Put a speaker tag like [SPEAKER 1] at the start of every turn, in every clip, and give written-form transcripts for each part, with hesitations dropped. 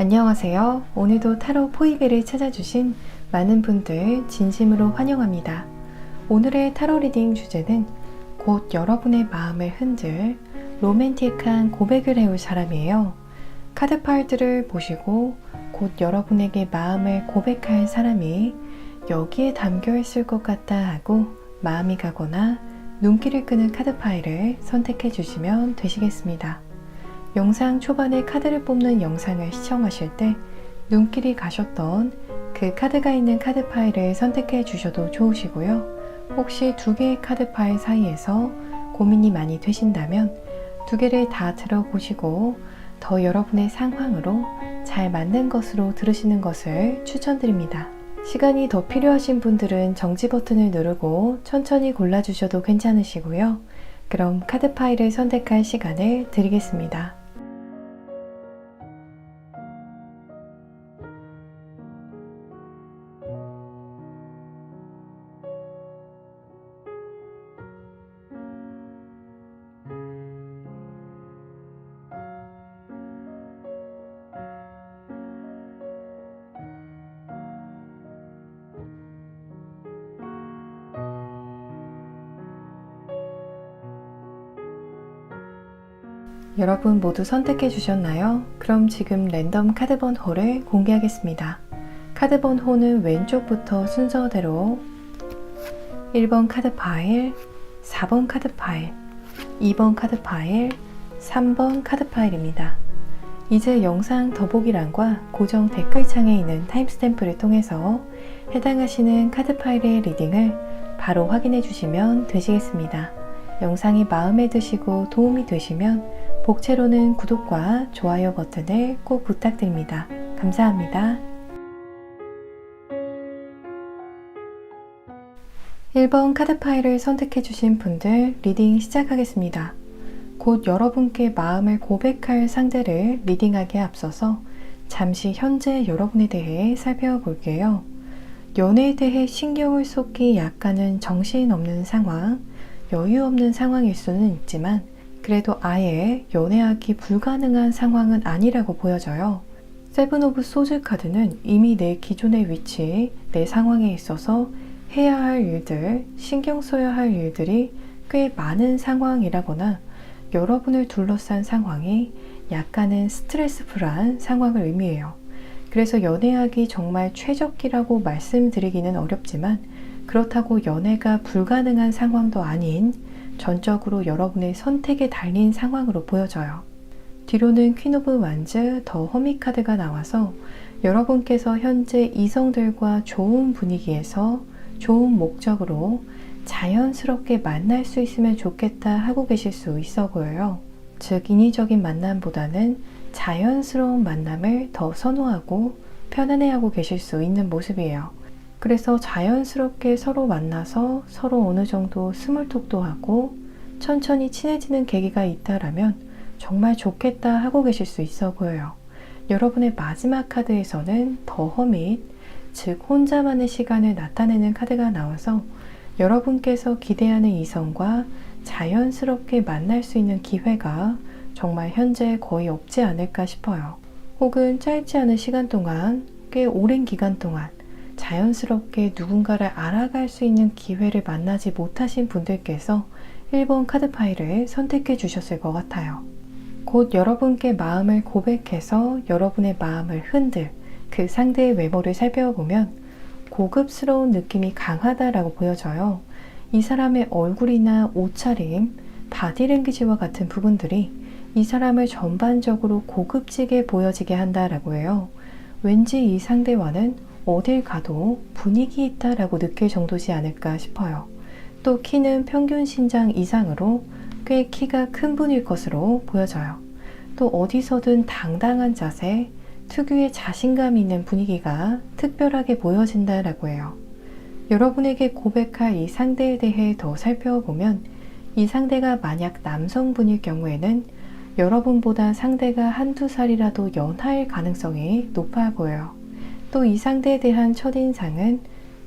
[SPEAKER 1] 안녕하세요. 오늘도 타로 포이베를 찾아주신 많은 분들 진심으로 환영합니다. 오늘의 타로 리딩 주제는 곧 여러분의 마음을 흔들 로맨틱한 고백을 해올 사람이에요. 카드팔들을 보시고 곧 여러분에게 마음을 고백할 사람이 여기에 담겨 있을 것 같다 하고 마음이 가거나 눈길을 끄는 카드파일을 선택해 주시면 되시겠습니다. 영상 초반에 카드를 뽑는 영상을 시청하실 때 눈길이 가셨던 그 카드가 있는 카드 파일을 선택해 주셔도 좋으시고요. 혹시 두 개의 카드 파일 사이에서 고민이 많이 되신다면 두 개를 다 들어보시고 더 여러분의 상황으로 잘 맞는 것으로 들으시는 것을 추천드립니다. 시간이 더 필요하신 분들은 정지 버튼을 누르고 천천히 골라주셔도 괜찮으시고요. 그럼 카드 파일을 선택할 시간을 드리겠습니다. 여러분 모두 선택해 주셨나요? 그럼 지금 랜덤 카드 번호를 공개하겠습니다. 카드 번호는 왼쪽부터 순서대로 1번 카드 파일, 4번 카드 파일, 2번 카드 파일, 3번 카드 파일입니다. 이제 영상 더보기란과 고정 댓글창에 있는 타임스탬프를 통해서 해당하시는 카드 파일의 리딩을 바로 확인해 주시면 되시겠습니다. 영상이 마음에 드시고 도움이 되시면 복채로는 구독과 좋아요 버튼을 꼭 부탁드립니다. 감사합니다. 1번 카드 파일을 선택해 주신 분들 리딩 시작하겠습니다. 곧 여러분께 마음을 고백할 상대를 리딩하기에 앞서서 잠시 현재 여러분에 대해 살펴볼게요. 연애에 대해 신경을 쏟기 약간은 정신없는 상황, 여유 없는 상황일 수는 있지만 그래도 아예 연애하기 불가능한 상황은 아니라고 보여져요. 세븐 오브 소즈 카드는 이미 내 기존의 위치, 내 상황에 있어서 해야 할 일들, 신경 써야 할 일들이 꽤 많은 상황이라거나 여러분을 둘러싼 상황이 약간은 스트레스풀한 상황을 의미해요. 그래서 연애하기 정말 최적기라고 말씀드리기는 어렵지만 그렇다고 연애가 불가능한 상황도 아닌 전적으로 여러분의 선택에 달린 상황으로 보여져요. 뒤로는 퀸 오브 완즈, 더 허밋 카드가 나와서 여러분께서 현재 이성들과 좋은 분위기에서 좋은 목적으로 자연스럽게 만날 수 있으면 좋겠다 하고 계실 수 있어 보여요. 즉 인위적인 만남보다는 자연스러운 만남을 더 선호하고 편안해하고 계실 수 있는 모습이에요. 그래서 자연스럽게 서로 만나서 서로 어느 정도 스몰톡도 하고 천천히 친해지는 계기가 있다라면 정말 좋겠다 하고 계실 수 있어 보여요. 여러분의 마지막 카드에서는 더 허밋, 즉 혼자만의 시간을 나타내는 카드가 나와서 여러분께서 기대하는 이성과 자연스럽게 만날 수 있는 기회가 정말 현재 거의 없지 않을까 싶어요. 혹은 짧지 않은 시간 동안, 꽤 오랜 기간 동안 자연스럽게 누군가를 알아갈 수 있는 기회를 만나지 못하신 분들께서 1번 카드 파일을 선택해 주셨을 것 같아요. 곧 여러분께 마음을 고백해서 여러분의 마음을 흔들 그 상대의 외모를 살펴보면 고급스러운 느낌이 강하다라고 보여져요. 이 사람의 얼굴이나 옷차림, 바디랭귀지와 같은 부분들이 이 사람을 전반적으로 고급지게 보여지게 한다라고 해요. 왠지 이 상대와는 어딜 가도 분위기 있다라고 느낄 정도지 않을까 싶어요. 또 키는 평균 신장 이상으로 꽤 키가 큰 분일 것으로 보여져요. 또 어디서든 당당한 자세, 특유의 자신감 있는 분위기가 특별하게 보여진다라고 해요. 여러분에게 고백할 이 상대에 대해 더 살펴보면 이 상대가 만약 남성분일 경우에는 여러분보다 상대가 한두 살이라도 연하일 가능성이 높아 보여요. 또 이 상대에 대한 첫인상은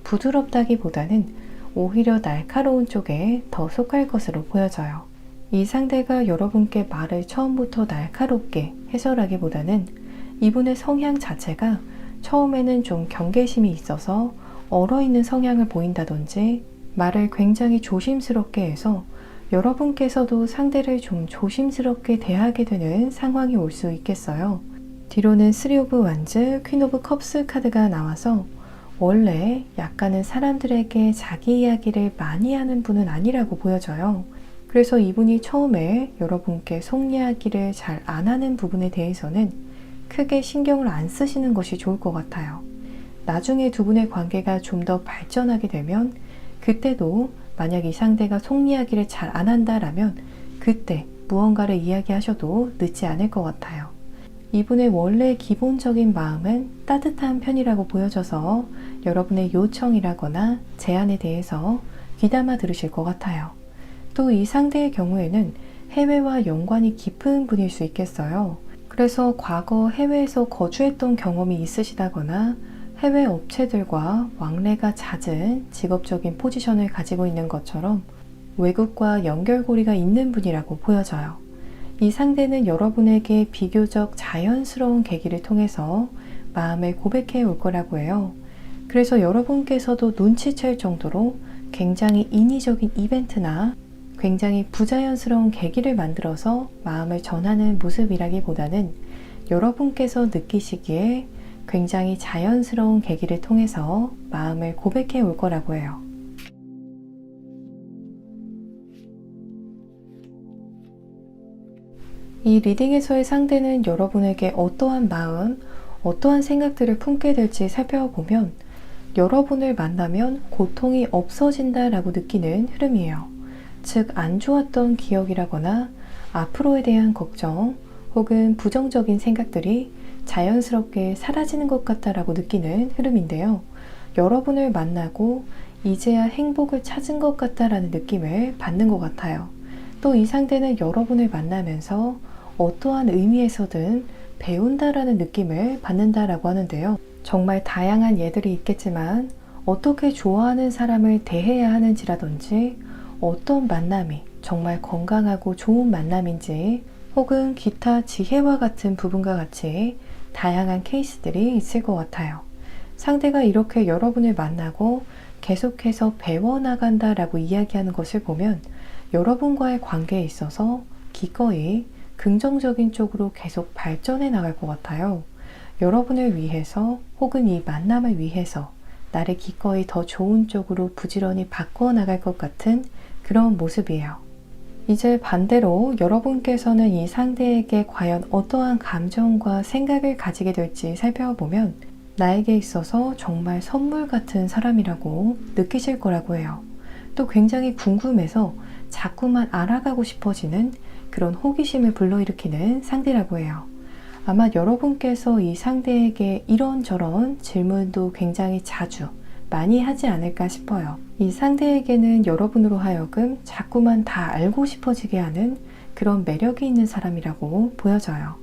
[SPEAKER 1] 부드럽다기보다는 오히려 날카로운 쪽에 더 속할 것으로 보여져요. 이 상대가 여러분께 말을 처음부터 날카롭게 해설하기보다는 이분의 성향 자체가 처음에는 좀 경계심이 있어서 얼어있는 성향을 보인다든지 말을 굉장히 조심스럽게 해서 여러분께서도 상대를 좀 조심스럽게 대하게 되는 상황이 올 수 있겠어요. 뒤로는 3 오브 완즈, 퀸 오브 컵스 카드가 나와서 원래 약간은 사람들에게 자기 이야기를 많이 하는 분은 아니라고 보여져요. 그래서 이분이 처음에 여러분께 속 이야기를 잘 안 하는 부분에 대해서는 크게 신경을 안 쓰시는 것이 좋을 것 같아요. 나중에 두 분의 관계가 좀 더 발전하게 되면 그때도 만약 이 상대가 속 이야기를 잘 안 한다라면 그때 무언가를 이야기하셔도 늦지 않을 것 같아요. 이분의 원래 기본적인 마음은 따뜻한 편이라고 보여져서 여러분의 요청이라거나 제안에 대해서 귀담아 들으실 것 같아요. 또 이 상대의 경우에는 해외와 연관이 깊은 분일 수 있겠어요. 그래서 과거 해외에서 거주했던 경험이 있으시다거나 해외 업체들과 왕래가 잦은 직업적인 포지션을 가지고 있는 것처럼 외국과 연결고리가 있는 분이라고 보여져요. 이 상대는 여러분에게 비교적 자연스러운 계기를 통해서 마음을 고백해 올 거라고 해요. 그래서 여러분께서도 눈치챌 정도로 굉장히 인위적인 이벤트나 굉장히 부자연스러운 계기를 만들어서 마음을 전하는 모습이라기보다는 여러분께서 느끼시기에 굉장히 자연스러운 계기를 통해서 마음을 고백해 올 거라고 해요. 이 리딩에서의 상대는 여러분에게 어떠한 마음, 어떠한 생각들을 품게 될지 살펴보면 여러분을 만나면 고통이 없어진다라고 느끼는 흐름이에요. 즉, 안 좋았던 기억이라거나 앞으로에 대한 걱정 혹은 부정적인 생각들이 자연스럽게 사라지는 것 같다라고 느끼는 흐름인데요. 여러분을 만나고 이제야 행복을 찾은 것 같다라는 느낌을 받는 것 같아요. 또 이 상대는 여러분을 만나면서 어떠한 의미에서든 배운다라는 느낌을 받는다라고 하는데요. 정말 다양한 예들이 있겠지만 어떻게 좋아하는 사람을 대해야 하는지라든지 어떤 만남이 정말 건강하고 좋은 만남인지 혹은 기타 지혜와 같은 부분과 같이 다양한 케이스들이 있을 것 같아요. 상대가 이렇게 여러분을 만나고 계속해서 배워나간다라고 이야기하는 것을 보면 여러분과의 관계에 있어서 기꺼이 긍정적인 쪽으로 계속 발전해 나갈 것 같아요. 여러분을 위해서 혹은 이 만남을 위해서 나를 기꺼이 더 좋은 쪽으로 부지런히 바꿔 나갈 것 같은 그런 모습이에요. 이제 반대로 여러분께서는 이 상대에게 과연 어떠한 감정과 생각을 가지게 될지 살펴보면 나에게 있어서 정말 선물 같은 사람이라고 느끼실 거라고 해요. 또 굉장히 궁금해서 자꾸만 알아가고 싶어지는 그런 호기심을 불러일으키는 상대라고 해요. 아마 여러분께서 이 상대에게 이런저런 질문도 굉장히 자주 많이 하지 않을까 싶어요. 이 상대에게는 여러분으로 하여금 자꾸만 다 알고 싶어지게 하는 그런 매력이 있는 사람이라고 보여져요.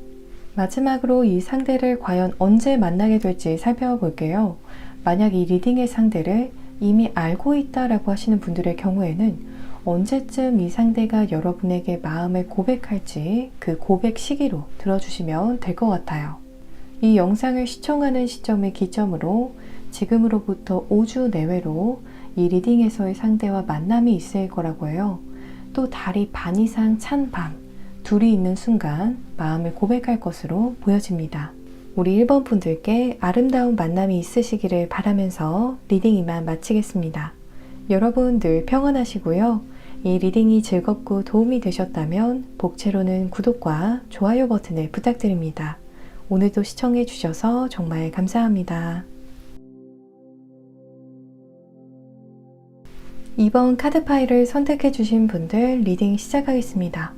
[SPEAKER 1] 마지막으로 이 상대를 과연 언제 만나게 될지 살펴볼게요. 만약 이 리딩의 상대를 이미 알고 있다라고 하시는 분들의 경우에는 언제쯤 이 상대가 여러분에게 마음을 고백할지 그 고백 시기로 들어주시면 될 것 같아요. 이 영상을 시청하는 시점을 기점으로 지금으로부터 5주 내외로 이 리딩에서의 상대와 만남이 있을 거라고 해요. 또 달이 반 이상 찬 밤, 둘이 있는 순간 마음을 고백할 것으로 보여집니다. 우리 1번 분들께 아름다운 만남이 있으시기를 바라면서 리딩 이만 마치겠습니다. 여러분 늘 평안하시고요. 이 리딩이 즐겁고 도움이 되셨다면 복채로는 구독과 좋아요 버튼을 부탁드립니다. 오늘도 시청해 주셔서 정말 감사합니다. 2번 카드 파일을 선택해 주신 분들 리딩 시작하겠습니다.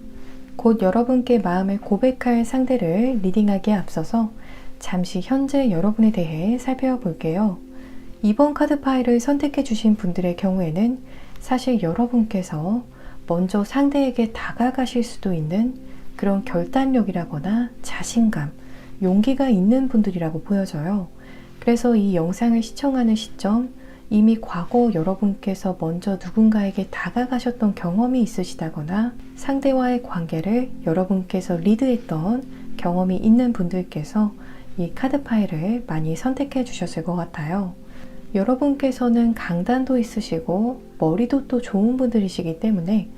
[SPEAKER 1] 곧 여러분께 마음을 고백할 상대를 리딩하기에 앞서서 잠시 현재 여러분에 대해 살펴볼게요. 2번 카드 파일을 선택해 주신 분들의 경우에는 사실 여러분께서 먼저 상대에게 다가가실 수도 있는 그런 결단력이라거나 자신감, 용기가 있는 분들이라고 보여져요. 그래서 이 영상을 시청하는 시점, 이미 과거 여러분께서 먼저 누군가에게 다가가셨던 경험이 있으시다거나 상대와의 관계를 여러분께서 리드했던 경험이 있는 분들께서 이 카드 파일을 많이 선택해 주셨을 것 같아요. 여러분께서는 강단도 있으시고 머리도 또 좋은 분들이시기 때문에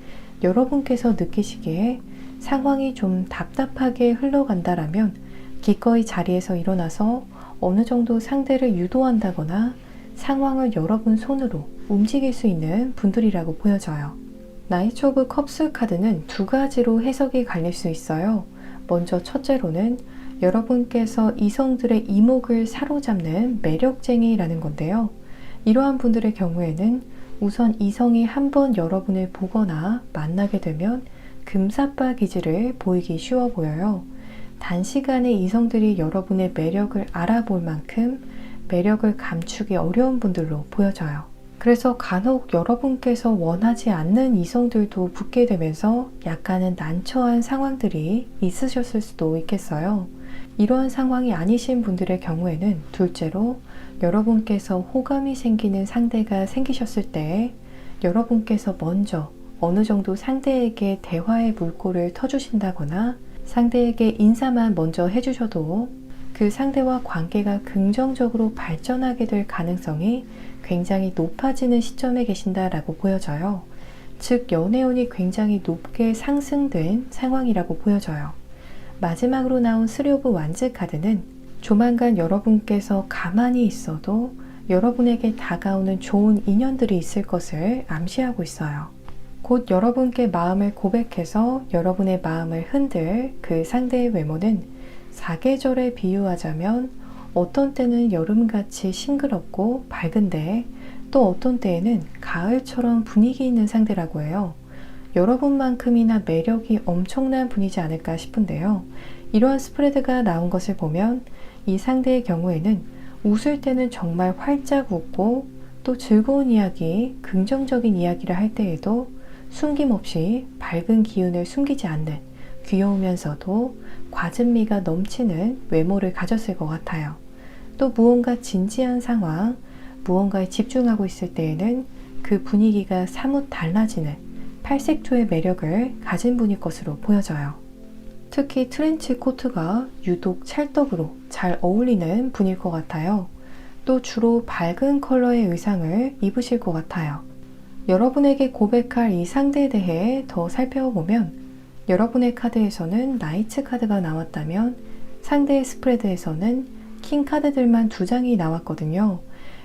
[SPEAKER 1] 여러분께서 느끼시기에 상황이 좀 답답하게 흘러간다라면 기꺼이 자리에서 일어나서 어느 정도 상대를 유도한다거나 상황을 여러분 손으로 움직일 수 있는 분들이라고 보여져요. 나이트 오브 컵스 카드는 두 가지로 해석이 갈릴 수 있어요. 먼저 첫째로는 여러분께서 이성들의 이목을 사로잡는 매력쟁이라는 건데요. 이러한 분들의 경우에는 우선 이성이 한번 여러분을 보거나 만나게 되면 금사빠 기질을 보이기 쉬워 보여요. 단시간에 이성들이 여러분의 매력을 알아볼 만큼 매력을 감추기 어려운 분들로 보여져요. 그래서 간혹 여러분께서 원하지 않는 이성들도 붙게 되면서 약간은 난처한 상황들이 있으셨을 수도 있겠어요. 이러한 상황이 아니신 분들의 경우에는 둘째로 여러분께서 호감이 생기는 상대가 생기셨을 때 여러분께서 먼저 어느 정도 상대에게 대화의 물꼬를 터주신다거나 상대에게 인사만 먼저 해주셔도 그 상대와 관계가 긍정적으로 발전하게 될 가능성이 굉장히 높아지는 시점에 계신다라고 보여져요. 즉 연애운이 굉장히 높게 상승된 상황이라고 보여져요. 마지막으로 나온 3 오브 완즈 카드는 조만간 여러분께서 가만히 있어도 여러분에게 다가오는 좋은 인연들이 있을 것을 암시하고 있어요. 곧 여러분께 마음을 고백해서 여러분의 마음을 흔들 그 상대의 외모는 사계절에 비유하자면 어떤 때는 여름같이 싱그럽고 밝은데 또 어떤 때에는 가을처럼 분위기 있는 상대라고 해요. 여러분만큼이나 매력이 엄청난 분이지 않을까 싶은데요. 이러한 스프레드가 나온 것을 보면 이 상대의 경우에는 웃을 때는 정말 활짝 웃고 또 즐거운 이야기, 긍정적인 이야기를 할 때에도 숨김없이 밝은 기운을 숨기지 않는 귀여우면서도 과즙미가 넘치는 외모를 가졌을 것 같아요. 또 무언가 진지한 상황, 무언가에 집중하고 있을 때에는 그 분위기가 사뭇 달라지는 팔색조의 매력을 가진 분일 것으로 보여져요. 특히 트렌치 코트가 유독 찰떡으로 잘 어울리는 분일 것 같아요. 또 주로 밝은 컬러의 의상을 입으실 것 같아요. 여러분에게 고백할 이 상대에 대해 더 살펴보면 여러분의 카드에서는 나이츠 카드가 나왔다면 상대의 스프레드에서는 킹 카드들만 2장이 나왔거든요.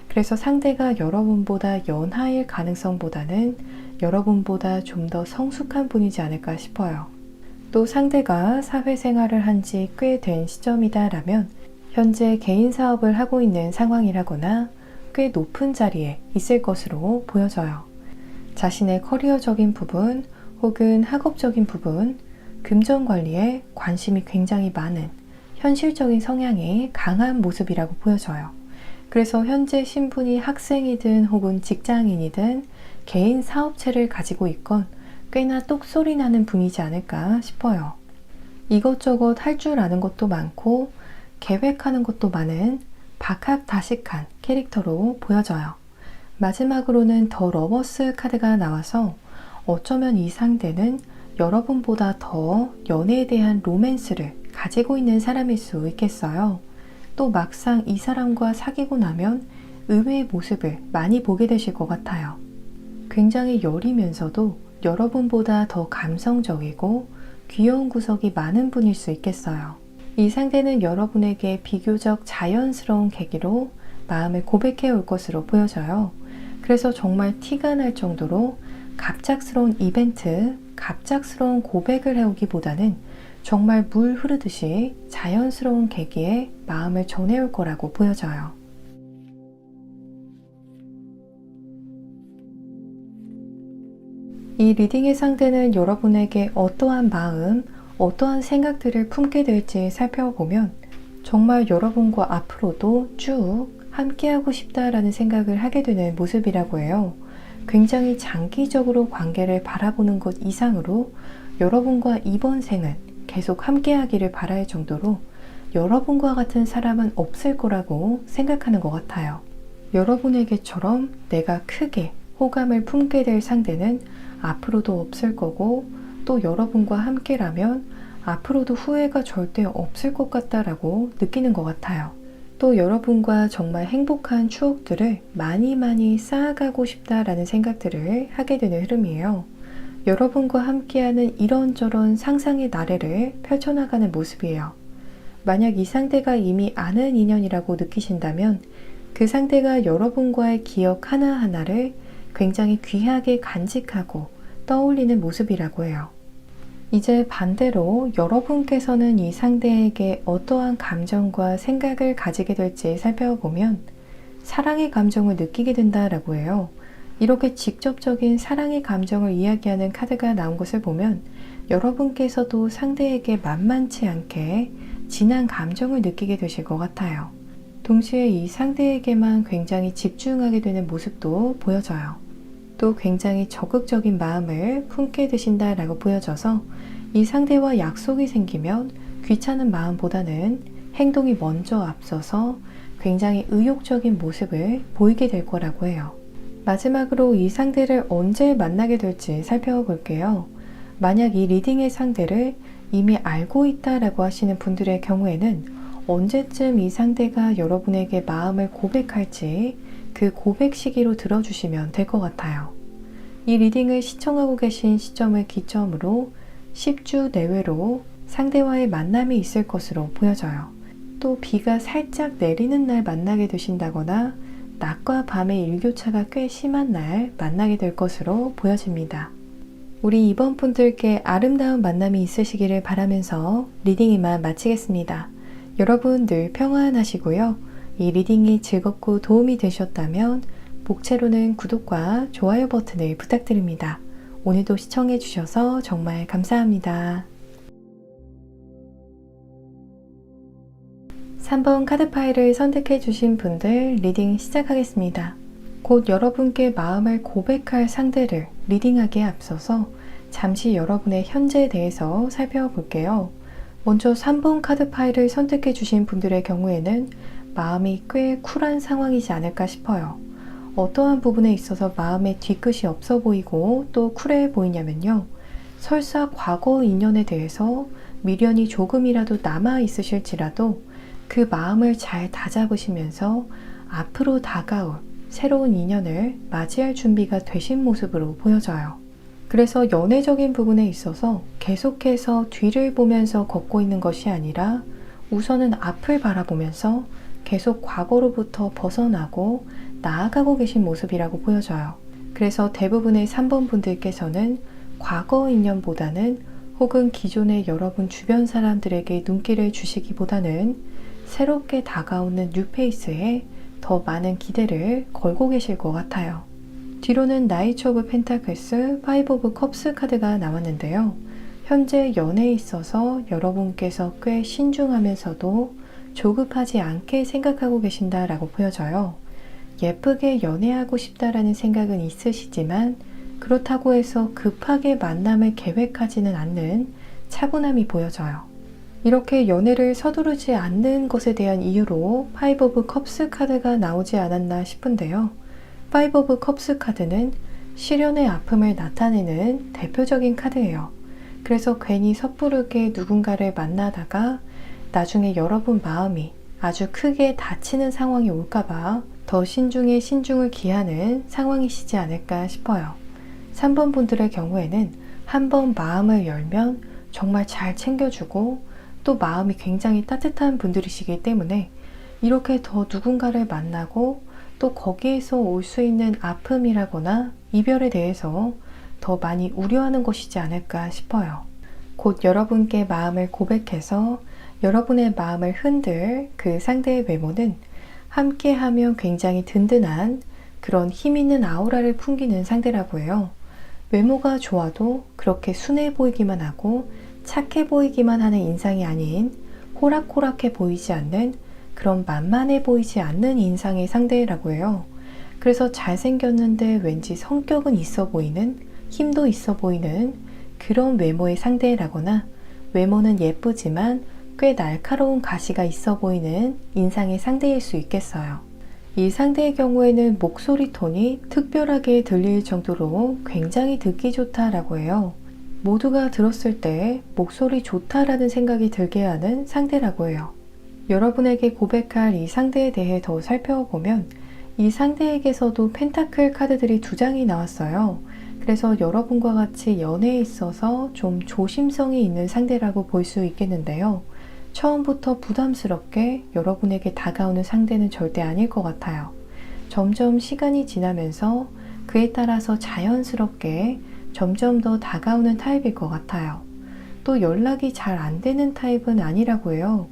[SPEAKER 1] 그래서 상대가 여러분보다 연하일 가능성보다는 여러분보다 좀 더 성숙한 분이지 않을까 싶어요. 또 상대가 사회생활을 한 지 꽤 된 시점이다라면 현재 개인 사업을 하고 있는 상황이라거나 꽤 높은 자리에 있을 것으로 보여져요. 자신의 커리어적인 부분 혹은 학업적인 부분, 금전 관리에 관심이 굉장히 많은 현실적인 성향이 강한 모습이라고 보여져요. 그래서 현재 신분이 학생이든 혹은 직장인이든 개인 사업체를 가지고 있건 꽤나 똑소리 나는 분이지 않을까 싶어요. 이것저것 할 줄 아는 것도 많고 계획하는 것도 많은 박학다식한 캐릭터로 보여져요. 마지막으로는 더 러버스 카드가 나와서 어쩌면 이 상대는 여러분보다 더 연애에 대한 로맨스를 가지고 있는 사람일 수 있겠어요. 또 막상 이 사람과 사귀고 나면 의외의 모습을 많이 보게 되실 것 같아요. 굉장히 여리면서도 여러분보다 더 감성적이고 귀여운 구석이 많은 분일 수 있겠어요. 이 상대는 여러분에게 비교적 자연스러운 계기로 마음을 고백해 올 것으로 보여져요. 그래서 정말 티가 날 정도로 갑작스러운 이벤트, 갑작스러운 고백을 해오기보다는 정말 물 흐르듯이 자연스러운 계기에 마음을 전해올 거라고 보여져요. 이 리딩의 상대는 여러분에게 어떠한 마음, 어떠한 생각들을 품게 될지 살펴보면 정말 여러분과 앞으로도 쭉 함께하고 싶다라는 생각을 하게 되는 모습이라고 해요. 굉장히 장기적으로 관계를 바라보는 것 이상으로 여러분과 이번 생은 계속 함께하기를 바랄 정도로 여러분과 같은 사람은 없을 거라고 생각하는 것 같아요. 여러분에게처럼 내가 크게 호감을 품게 될 상대는 앞으로도 없을 거고 또 여러분과 함께라면 앞으로도 후회가 절대 없을 것 같다라고 느끼는 것 같아요. 또 여러분과 정말 행복한 추억들을 많이 쌓아가고 싶다라는 생각들을 하게 되는 흐름이에요. 여러분과 함께하는 이런저런 상상의 나래를 펼쳐나가는 모습이에요. 만약 이 상대가 이미 아는 인연이라고 느끼신다면 그 상대가 여러분과의 기억 하나하나를 굉장히 귀하게 간직하고 떠올리는 모습이라고 해요. 이제 반대로 여러분께서는 이 상대에게 어떠한 감정과 생각을 가지게 될지 살펴보면 사랑의 감정을 느끼게 된다라고 해요. 이렇게 직접적인 사랑의 감정을 이야기하는 카드가 나온 것을 보면 여러분께서도 상대에게 만만치 않게 진한 감정을 느끼게 되실 것 같아요. 동시에 이 상대에게만 굉장히 집중하게 되는 모습도 보여져요. 또 굉장히 적극적인 마음을 품게 되신다라고 보여져서 이 상대와 약속이 생기면 귀찮은 마음보다는 행동이 먼저 앞서서 굉장히 의욕적인 모습을 보이게 될 거라고 해요. 마지막으로 이 상대를 언제 만나게 될지 살펴볼게요. 만약 이 리딩의 상대를 이미 알고 있다라고 하시는 분들의 경우에는 언제쯤 이 상대가 여러분에게 마음을 고백할지 그 고백 시기로 들어주시면 될 것 같아요. 이 리딩을 시청하고 계신 시점을 기점으로 10주 내외로 상대와의 만남이 있을 것으로 보여져요. 또 비가 살짝 내리는 날 만나게 되신다거나 낮과 밤의 일교차가 꽤 심한 날 만나게 될 것으로 보여집니다. 우리 이번 분들께 아름다운 만남이 있으시기를 바라면서 리딩 이만 마치겠습니다. 여러분 늘 평안하시고요. 이 리딩이 즐겁고 도움이 되셨다면 목채로는 구독과 좋아요 버튼을 부탁드립니다. 오늘도 시청해 주셔서 정말 감사합니다. 3번 카드 파일을 선택해 주신 분들 리딩 시작하겠습니다. 곧 여러분께 마음을 고백할 상대를 리딩하기에 앞서서 잠시 여러분의 현재에 대해서 살펴볼게요. 먼저 3번 카드 파일을 선택해 주신 분들의 경우에는 마음이 꽤 쿨한 상황이지 않을까 싶어요. 어떠한 부분에 있어서 마음에 뒤끝이 없어 보이고 또 쿨해 보이냐면요. 설사 과거 인연에 대해서 미련이 조금이라도 남아 있으실지라도 그 마음을 잘 다잡으시면서 앞으로 다가올 새로운 인연을 맞이할 준비가 되신 모습으로 보여져요. 그래서 연애적인 부분에 있어서 계속해서 뒤를 보면서 걷고 있는 것이 아니라 우선은 앞을 바라보면서 계속 과거로부터 벗어나고 나아가고 계신 모습이라고 보여져요. 그래서 대부분의 3번 분들께서는 과거 인연보다는 혹은 기존의 여러분 주변 사람들에게 눈길을 주시기보다는 새롭게 다가오는 뉴페이스에 더 많은 기대를 걸고 계실 것 같아요. 뒤로는 나이트 오브 펜타클스, 파이브 오브 컵스 카드가 나왔는데요. 현재 연애에 있어서 여러분께서 꽤 신중하면서도 조급하지 않게 생각하고 계신다라고 보여져요. 예쁘게 연애하고 싶다라는 생각은 있으시지만 그렇다고 해서 급하게 만남을 계획하지는 않는 차분함이 보여져요. 이렇게 연애를 서두르지 않는 것에 대한 이유로 파이브 오브 컵스 카드가 나오지 않았나 싶은데요. 파이브 오브 컵스 카드는 시련의 아픔을 나타내는 대표적인 카드예요. 그래서 괜히 섣부르게 누군가를 만나다가 나중에 여러분 마음이 아주 크게 다치는 상황이 올까봐 더 신중에 신중을 기하는 상황이시지 않을까 싶어요. 3번 분들의 경우에는 한번 마음을 열면 정말 잘 챙겨주고 또 마음이 굉장히 따뜻한 분들이시기 때문에 이렇게 더 누군가를 만나고 또 거기에서 올 수 있는 아픔이라거나 이별에 대해서 더 많이 우려하는 것이지 않을까 싶어요. 곧 여러분께 마음을 고백해서 여러분의 마음을 흔들 그 상대의 외모는 함께하면 굉장히 든든한 그런 힘있는 아우라를 풍기는 상대라고 해요. 외모가 좋아도 그렇게 순해 보이기만 하고 착해 보이기만 하는 인상이 아닌 호락호락해 보이지 않는 그런 만만해 보이지 않는 인상의 상대라고 해요. 그래서 잘생겼는데 왠지 성격은 있어 보이는, 힘도 있어 보이는 그런 외모의 상대라거나 외모는 예쁘지만 꽤 날카로운 가시가 있어 보이는 인상의 상대일 수 있겠어요. 이 상대의 경우에는 목소리 톤이 특별하게 들릴 정도로 굉장히 듣기 좋다라고 해요. 모두가 들었을 때 목소리 좋다라는 생각이 들게 하는 상대라고 해요. 여러분에게 고백할 이 상대에 대해 더 살펴보면 이 상대에게서도 펜타클 카드들이 2장이 나왔어요. 그래서 여러분과 같이 연애에 있어서 좀 조심성이 있는 상대라고 볼 수 있겠는데요. 처음부터 부담스럽게 여러분에게 다가오는 상대는 절대 아닐 것 같아요. 점점 시간이 지나면서 그에 따라서 자연스럽게 점점 더 다가오는 타입일 것 같아요. 또 연락이 잘 안 되는 타입은 아니라고 해요.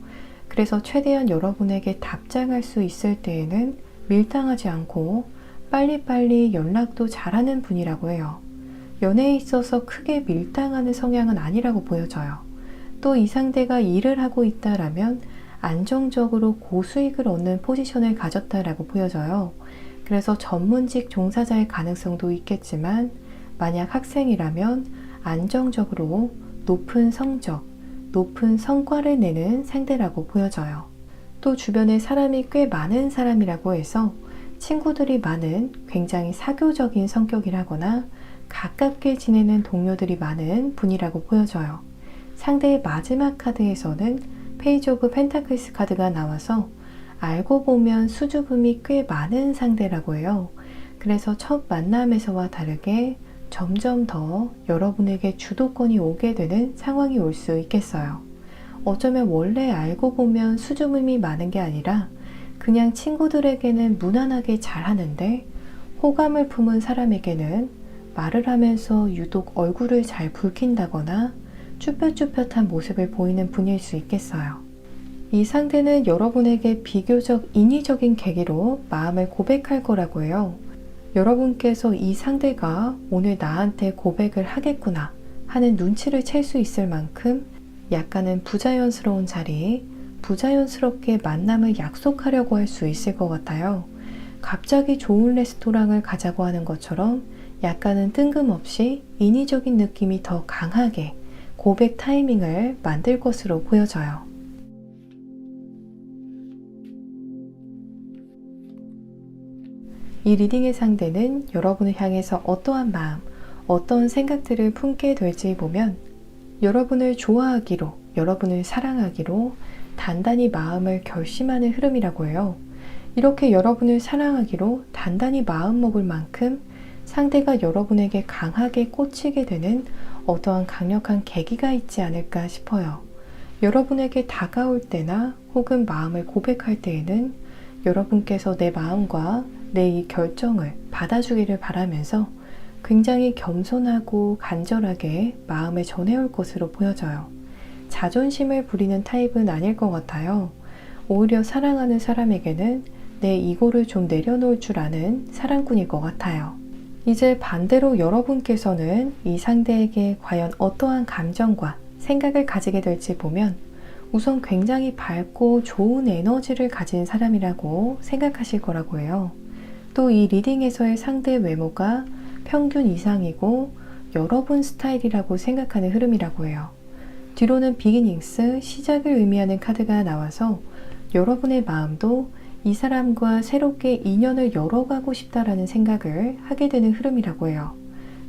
[SPEAKER 1] 그래서 최대한 여러분에게 답장할 수 있을 때에는 밀당하지 않고 빨리빨리 연락도 잘하는 분이라고 해요. 연애에 있어서 크게 밀당하는 성향은 아니라고 보여져요. 또 이 상대가 일을 하고 있다라면 안정적으로 고수익을 얻는 포지션을 가졌다라고 보여져요. 그래서 전문직 종사자의 가능성도 있겠지만 만약 학생이라면 안정적으로 높은 성적, 높은 성과를 내는 상대라고 보여져요. 또 주변에 사람이 꽤 많은 사람이라고 해서 친구들이 많은 굉장히 사교적인 성격이라거나 가깝게 지내는 동료들이 많은 분이라고 보여져요. 상대의 마지막 카드에서는 페이지 오브 펜타클스 카드가 나와서 알고 보면 수줍음이 꽤 많은 상대라고 해요. 그래서 첫 만남에서와 다르게 점점 더 여러분에게 주도권이 오게 되는 상황이 올 수 있겠어요. 어쩌면 원래 알고 보면 수줍음이 많은 게 아니라 그냥 친구들에게는 무난하게 잘하는데 호감을 품은 사람에게는 말을 하면서 유독 얼굴을 잘 붉힌다거나 쭈뼛쭈뼛한 모습을 보이는 분일 수 있겠어요. 이 상대는 여러분에게 비교적 인위적인 계기로 마음을 고백할 거라고 해요. 여러분께서 이 상대가 오늘 나한테 고백을 하겠구나 하는 눈치를 챌 수 있을 만큼 약간은 부자연스러운 자리, 부자연스럽게 만남을 약속하려고 할 수 있을 것 같아요. 갑자기 좋은 레스토랑을 가자고 하는 것처럼 약간은 뜬금없이 인위적인 느낌이 더 강하게 고백 타이밍을 만들 것으로 보여져요. 이 리딩의 상대는 여러분을 향해서 어떠한 마음, 어떤 생각들을 품게 될지 보면 여러분을 좋아하기로, 여러분을 사랑하기로 단단히 마음을 결심하는 흐름이라고 해요. 이렇게 여러분을 사랑하기로 단단히 마음먹을 만큼 상대가 여러분에게 강하게 꽂히게 되는 어떠한 강력한 계기가 있지 않을까 싶어요. 여러분에게 다가올 때나 혹은 마음을 고백할 때에는 여러분께서 내 마음과 내 이 결정을 받아주기를 바라면서 굉장히 겸손하고 간절하게 마음을 전해올 것으로 보여져요. 자존심을 부리는 타입은 아닐 것 같아요. 오히려 사랑하는 사람에게는 내 이고를 좀 내려놓을 줄 아는 사랑꾼일 것 같아요. 이제 반대로 여러분께서는 이 상대에게 과연 어떠한 감정과 생각을 가지게 될지 보면 우선 굉장히 밝고 좋은 에너지를 가진 사람이라고 생각하실 거라고 해요. 또 이 리딩에서의 상대 외모가 평균 이상이고 여러분 스타일이라고 생각하는 흐름이라고 해요. 뒤로는 비기닝스, 시작을 의미하는 카드가 나와서 여러분의 마음도 이 사람과 새롭게 인연을 열어가고 싶다라는 생각을 하게 되는 흐름이라고 해요.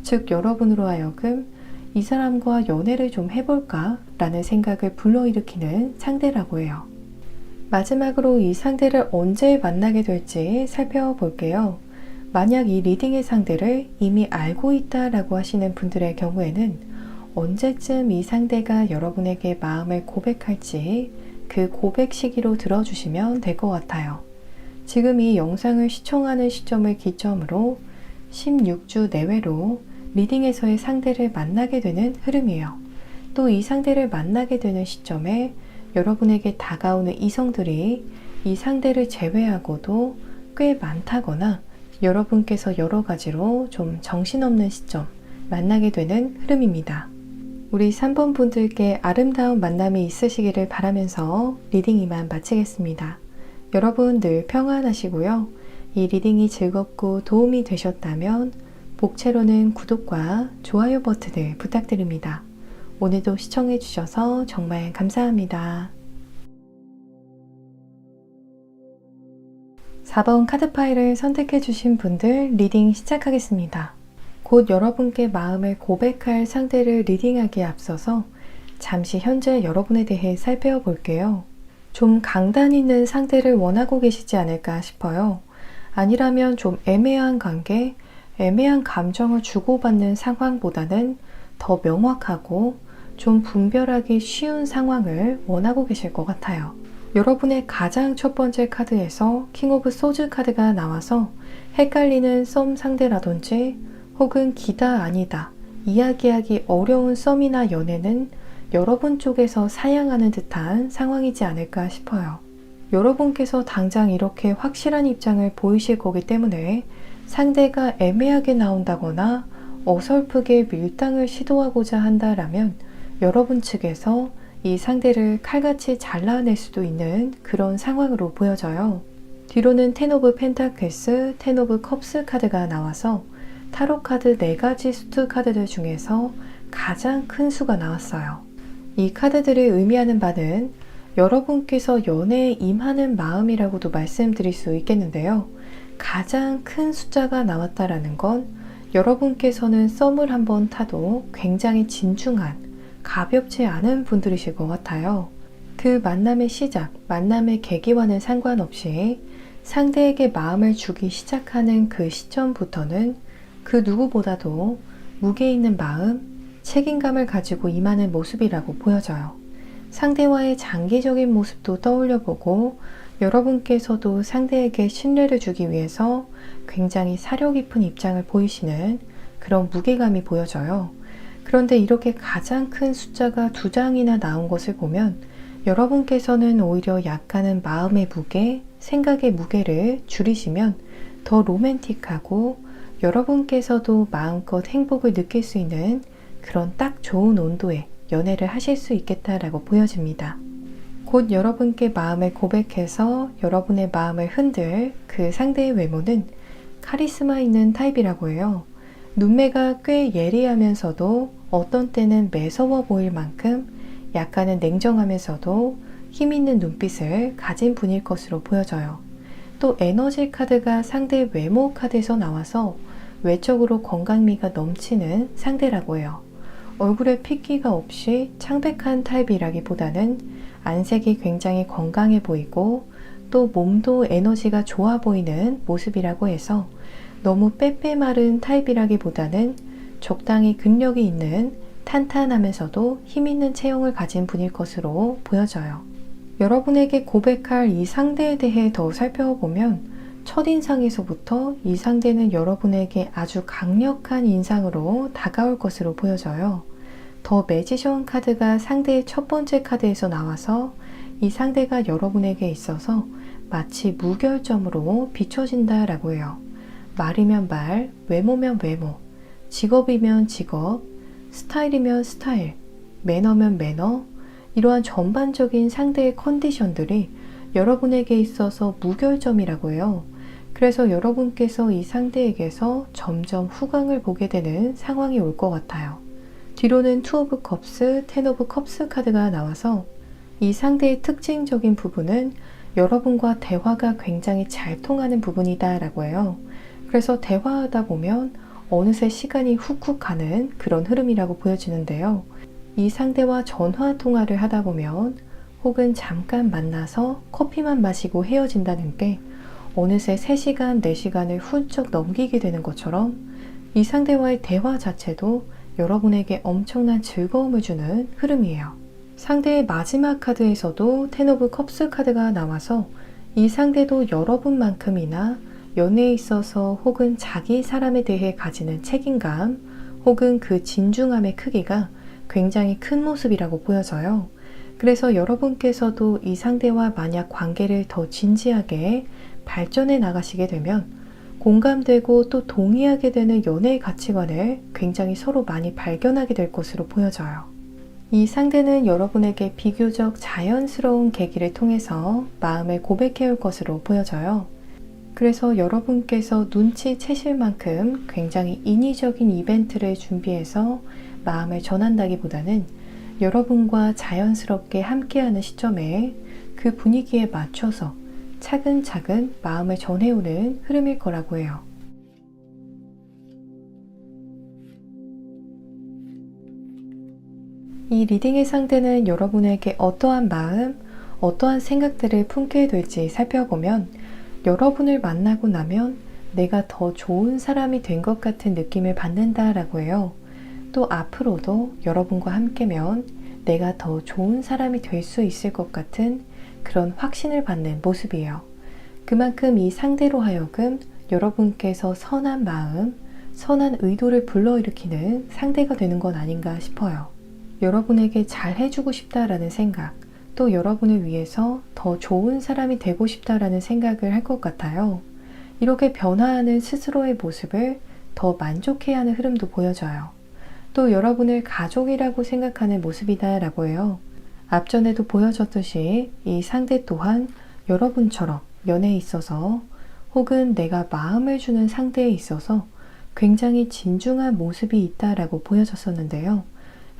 [SPEAKER 1] 즉 여러분으로 하여금 이 사람과 연애를 좀 해볼까 라는 생각을 불러일으키는 상대라고 해요. 마지막으로 이 상대를 언제 만나게 될지 살펴볼게요. 만약 이 리딩의 상대를 이미 알고 있다라고 하시는 분들의 경우에는 언제쯤 이 상대가 여러분에게 마음을 고백할지 그 고백 시기로 들어주시면 될 것 같아요. 지금 이 영상을 시청하는 시점을 기점으로 16주 내외로 리딩에서의 상대를 만나게 되는 흐름이에요. 또 이 상대를 만나게 되는 시점에 여러분에게 다가오는 이성들이 이 상대를 제외하고도 꽤 많다거나 여러분께서 여러 가지로 좀 정신없는 시점 만나게 되는 흐름입니다. 우리 3번 분들께 아름다운 만남이 있으시기를 바라면서 리딩 이만 마치겠습니다. 여러분 늘 평안하시고요. 이 리딩이 즐겁고 도움이 되셨다면 복채로는 구독과 좋아요 버튼을 부탁드립니다. 오늘도 시청해 주셔서 정말 감사합니다. 4번 카드 파일을 선택해 주신 분들 리딩 시작하겠습니다. 곧 여러분께 마음을 고백할 상대를 리딩하기에 앞서서 잠시 현재 여러분에 대해 살펴볼게요. 좀 강단 있는 상대를 원하고 계시지 않을까 싶어요. 아니라면 좀 애매한 관계, 애매한 감정을 주고받는 상황보다는 더 명확하고 좀 분별하기 쉬운 상황을 원하고 계실 것 같아요. 여러분의 가장 첫 번째 카드에서 킹 오브 소즈 카드가 나와서 헷갈리는 썸 상대라든지 혹은 기다 아니다, 이야기하기 어려운 썸이나 연애는 여러분 쪽에서 사양하는 듯한 상황이지 않을까 싶어요. 여러분께서 당장 이렇게 확실한 입장을 보이실 거기 때문에 상대가 애매하게 나온다거나 어설프게 밀당을 시도하고자 한다라면 여러분 측에서 이 상대를 칼같이 잘라낼 수도 있는 그런 상황으로 보여져요. 뒤로는 텐 오브 펜타클스, 텐 오브 컵스 카드가 나와서 타로 카드 4가지 수트 카드들 중에서 가장 큰 수가 나왔어요. 이 카드들이 의미하는 바는 여러분께서 연애에 임하는 마음이라고도 말씀드릴 수 있겠는데요. 가장 큰 숫자가 나왔다라는 건 여러분께서는 썸을 한번 타도 굉장히 진중한, 가볍지 않은 분들이실 것 같아요. 그 만남의 시작, 만남의 계기와는 상관없이 상대에게 마음을 주기 시작하는 그 시점부터는 그 누구보다도 무게 있는 마음, 책임감을 가지고 임하는 모습이라고 보여져요. 상대와의 장기적인 모습도 떠올려보고 여러분께서도 상대에게 신뢰를 주기 위해서 굉장히 사려 깊은 입장을 보이시는 그런 무게감이 보여져요. 그런데 이렇게 가장 큰 숫자가 2장이나 나온 것을 보면 여러분께서는 오히려 약간은 마음의 무게, 생각의 무게를 줄이시면 더 로맨틱하고 여러분께서도 마음껏 행복을 느낄 수 있는 그런 딱 좋은 온도의 연애를 하실 수 있겠다라고 보여집니다. 곧 여러분께 마음을 고백해서 여러분의 마음을 흔들 그 상대의 외모는 카리스마 있는 타입이라고 해요. 눈매가 꽤 예리하면서도 어떤 때는 매서워 보일 만큼 약간은 냉정하면서도 힘있는 눈빛을 가진 분일 것으로 보여져요. 또 에너지 카드가 상대 외모 카드에서 나와서 외적으로 건강미가 넘치는 상대라고 해요. 얼굴에 핏기가 없이 창백한 타입이라기보다는 안색이 굉장히 건강해 보이고 또 몸도 에너지가 좋아 보이는 모습이라고 해서 너무 빼빼 마른 타입이라기보다는 적당히 근력이 있는 탄탄하면서도 힘있는 체형을 가진 분일 것으로 보여져요. 여러분에게 고백할 이 상대에 대해 더 살펴보면 첫인상에서부터 이 상대는 여러분에게 아주 강력한 인상으로 다가올 것으로 보여져요. 더 매지션 카드가 상대의 첫 번째 카드에서 나와서 이 상대가 여러분에게 있어서 마치 무결점으로 비춰진다라고 해요. 말이면 말, 외모면 외모, 직업이면 직업, 스타일이면 스타일, 매너면 매너, 이러한 전반적인 상대의 컨디션들이 여러분에게 있어서 무결점이라고 해요. 그래서 여러분께서 이 상대에게서 점점 후광을 보게 되는 상황이 올 것 같아요. 뒤로는 투 오브 컵스, 텐 오브 컵스 카드가 나와서 이 상대의 특징적인 부분은 여러분과 대화가 굉장히 잘 통하는 부분이다 라고 해요. 그래서 대화하다 보면 어느새 시간이 훅훅 가는 그런 흐름이라고 보여지는데요. 이 상대와 전화 통화를 하다 보면 혹은 잠깐 만나서 커피만 마시고 헤어진다는 게 어느새 3시간, 4시간을 훌쩍 넘기게 되는 것처럼 이 상대와의 대화 자체도 여러분에게 엄청난 즐거움을 주는 흐름이에요. 상대의 마지막 카드에서도 텐 오브 컵스 카드가 나와서 이 상대도 여러분만큼이나 연애에 있어서 혹은 자기 사람에 대해 가지는 책임감 혹은 그 진중함의 크기가 굉장히 큰 모습이라고 보여져요. 그래서 여러분께서도 이 상대와 만약 관계를 더 진지하게 발전해 나가시게 되면 공감되고 또 동의하게 되는 연애의 가치관을 굉장히 서로 많이 발견하게 될 것으로 보여져요. 이 상대는 여러분에게 비교적 자연스러운 계기를 통해서 마음을 고백해 올 것으로 보여져요. 그래서 여러분께서 눈치채실 만큼 굉장히 인위적인 이벤트를 준비해서 마음을 전한다기보다는 여러분과 자연스럽게 함께하는 시점에 그 분위기에 맞춰서 차근차근 마음을 전해오는 흐름일 거라고 해요. 이 리딩의 상대는 여러분에게 어떠한 마음, 어떠한 생각들을 품게 될지 살펴보면 여러분을 만나고 나면 내가 더 좋은 사람이 된 것 같은 느낌을 받는다라고 해요. 또 앞으로도 여러분과 함께면 내가 더 좋은 사람이 될 수 있을 것 같은 그런 확신을 받는 모습이에요. 그만큼 이 상대로 하여금 여러분께서 선한 마음, 선한 의도를 불러일으키는 상대가 되는 건 아닌가 싶어요. 여러분에게 잘 해주고 싶다라는 생각, 또 여러분을 위해서 더 좋은 사람이 되고 싶다라는 생각을 할 것 같아요. 이렇게 변화하는 스스로의 모습을 더 만족해야 하는 흐름도 보여져요. 또 여러분을 가족이라고 생각하는 모습이다 라고 해요. 앞전에도 보여줬듯이 이 상대 또한 여러분처럼 연애에 있어서 혹은 내가 마음을 주는 상대에 있어서 굉장히 진중한 모습이 있다라고 보여졌었는데요.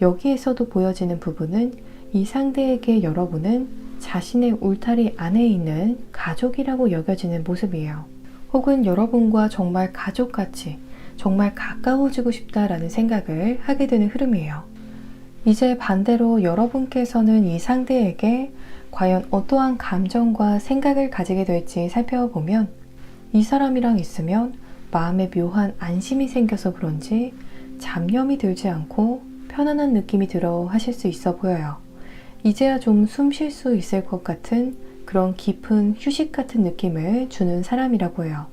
[SPEAKER 1] 여기에서도 보여지는 부분은 이 상대에게 여러분은 자신의 울타리 안에 있는 가족이라고 여겨지는 모습이에요. 혹은 여러분과 정말 가족같이 정말 가까워지고 싶다라는 생각을 하게 되는 흐름이에요. 이제 반대로 여러분께서는 이 상대에게 과연 어떠한 감정과 생각을 가지게 될지 살펴보면 이 사람이랑 있으면 마음에 묘한 안심이 생겨서 그런지 잡념이 들지 않고 편안한 느낌이 들어 하실 수 있어 보여요. 이제야 좀 숨 쉴 수 있을 것 같은 그런 깊은 휴식 같은 느낌을 주는 사람이라고 해요.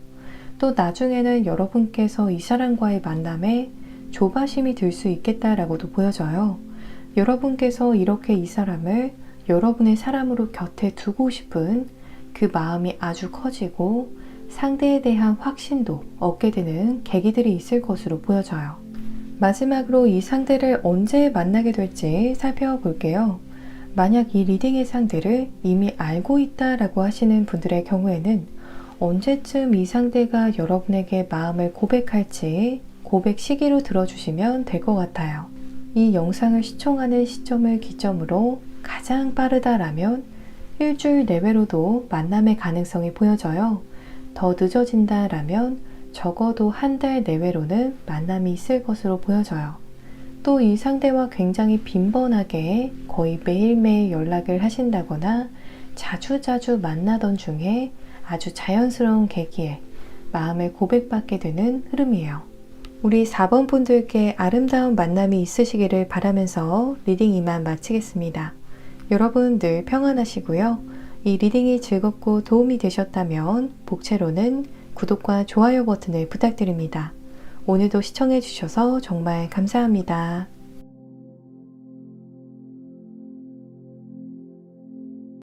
[SPEAKER 1] 또 나중에는 여러분께서 이 사람과의 만남에 조바심이 들 수 있겠다라고도 보여져요. 여러분께서 이렇게 이 사람을 여러분의 사람으로 곁에 두고 싶은 그 마음이 아주 커지고 상대에 대한 확신도 얻게 되는 계기들이 있을 것으로 보여져요. 마지막으로 이 상대를 언제 만나게 될지 살펴볼게요. 만약 이 리딩의 상대를 이미 알고 있다라고 하시는 분들의 경우에는 언제쯤 이 상대가 여러분에게 마음을 고백할지 고백 시기로 들어주시면 될 것 같아요. 이 영상을 시청하는 시점을 기점으로 가장 빠르다라면 일주일 내외로도 만남의 가능성이 보여져요. 더 늦어진다라면 적어도 한 달 내외로는 만남이 있을 것으로 보여져요. 또 이 상대와 굉장히 빈번하게 거의 매일매일 연락을 하신다거나 자주자주 만나던 중에 아주 자연스러운 계기에 마음을 고백받게 되는 흐름이에요. 우리 4번 분들께 아름다운 만남이 있으시기를 바라면서 리딩 이만 마치겠습니다. 여러분 늘 평안하시고요. 이 리딩이 즐겁고 도움이 되셨다면 복채로는 구독과 좋아요 버튼을 부탁드립니다. 오늘도 시청해 주셔서 정말 감사합니다.